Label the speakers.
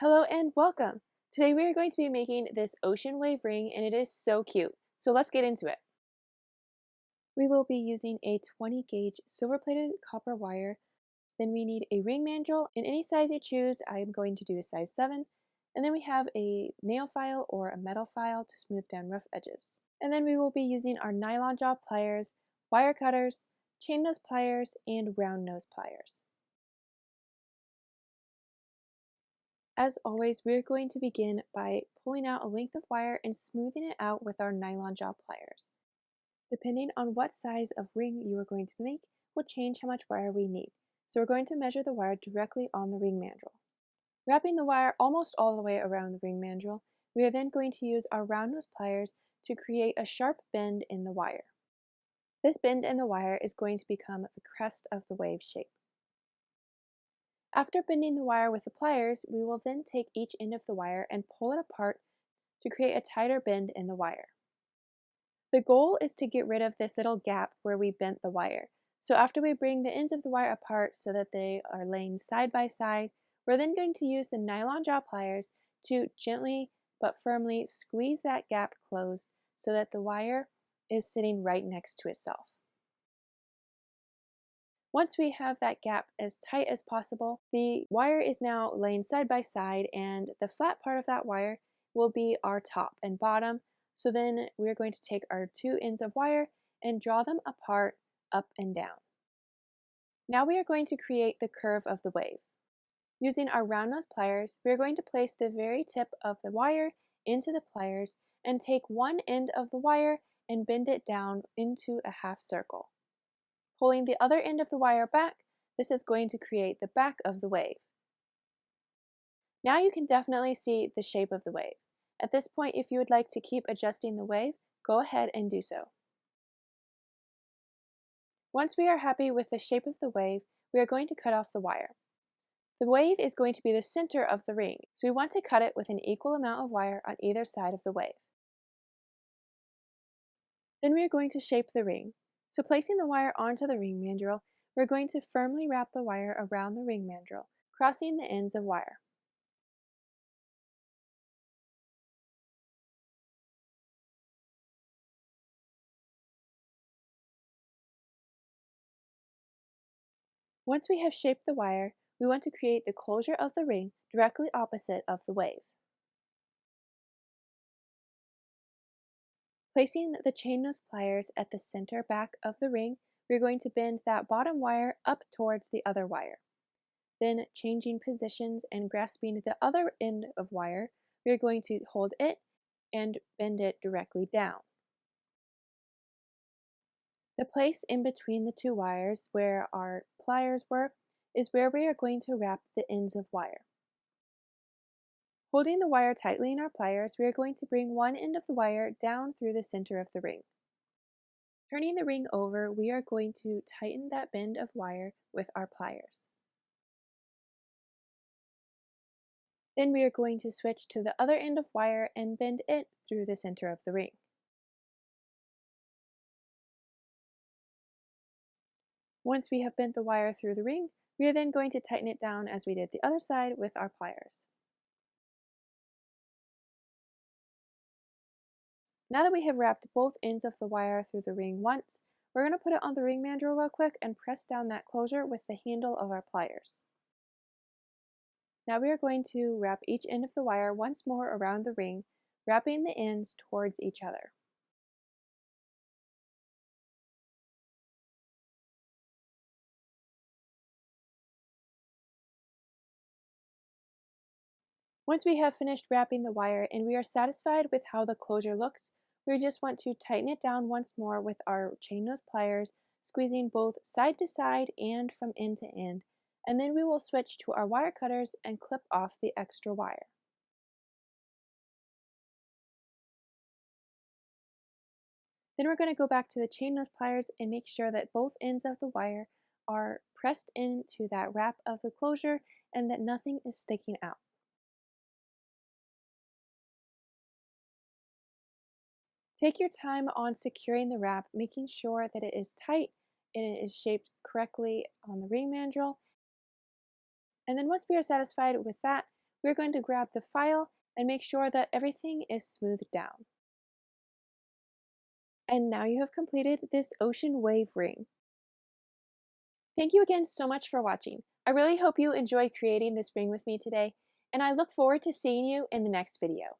Speaker 1: Hello and welcome! Today we are going to be making this ocean wave ring and it is so cute. So let's get into it. We will be using a 20 gauge silver plated copper wire. Then we need a ring mandrel in any size you choose. I am going to do a size 7. And then we have a nail file or a metal file to smooth down rough edges. And then we will be using our nylon jaw pliers, wire cutters, chain nose pliers, and round nose pliers. As always, we're going to begin by pulling out a length of wire and smoothing it out with our nylon jaw pliers. Depending on what size of ring you are going to make will change how much wire we need. So we're going to measure the wire directly on the ring mandrel. Wrapping the wire almost all the way around the ring mandrel, we are then going to use our round nose pliers to create a sharp bend in the wire. This bend in the wire is going to become the crest of the wave shape. After bending the wire with the pliers, we will then take each end of the wire and pull it apart to create a tighter bend in the wire. The goal is to get rid of this little gap where we bent the wire. So after we bring the ends of the wire apart so that they are laying side by side, we're then going to use the nylon jaw pliers to gently but firmly squeeze that gap closed so that the wire is sitting right next to itself. Once we have that gap as tight as possible, the wire is now laying side by side and the flat part of that wire will be our top and bottom. So then we're going to take our two ends of wire and draw them apart up and down. Now we are going to create the curve of the wave. Using our round nose pliers, we are going to place the very tip of the wire into the pliers and take one end of the wire and bend it down into a half circle. Pulling the other end of the wire back, this is going to create the back of the wave. Now you can definitely see the shape of the wave. At this point, if you would like to keep adjusting the wave, go ahead and do so. Once we are happy with the shape of the wave, we are going to cut off the wire. The wave is going to be the center of the ring, so we want to cut it with an equal amount of wire on either side of the wave. Then we are going to shape the ring. So placing the wire onto the ring mandrel, we're going to firmly wrap the wire around the ring mandrel, crossing the ends of wire. Once we have shaped the wire, we want to create the closure of the ring directly opposite of the wave. Placing the chain nose pliers at the center back of the ring, we're going to bend that bottom wire up towards the other wire. Then changing positions and grasping the other end of wire, we're going to hold it and bend it directly down. The place in between the two wires where our pliers were is where we are going to wrap the ends of wire. Holding the wire tightly in our pliers, we are going to bring one end of the wire down through the center of the ring. Turning the ring over, we are going to tighten that bend of wire with our pliers. Then we are going to switch to the other end of wire and bend it through the center of the ring. Once we have bent the wire through the ring, we are then going to tighten it down as we did the other side with our pliers. Now that we have wrapped both ends of the wire through the ring once, we're going to put it on the ring mandrel real quick and press down that closure with the handle of our pliers. Now we are going to wrap each end of the wire once more around the ring, wrapping the ends towards each other. Once we have finished wrapping the wire and we are satisfied with how the closure looks, we just want to tighten it down once more with our chain nose pliers, squeezing both side to side and from end to end, and then we will switch to our wire cutters and clip off the extra wire. Then we're going to go back to the chain nose pliers and make sure that both ends of the wire are pressed into that wrap of the closure and that nothing is sticking out. Take your time on securing the wrap, making sure that it is tight and it is shaped correctly on the ring mandrel. And then once we are satisfied with that, we're going to grab the file and make sure that everything is smoothed down. And now you have completed this ocean wave ring. Thank you again so much for watching. I really hope you enjoyed creating this ring with me today, and I look forward to seeing you in the next video.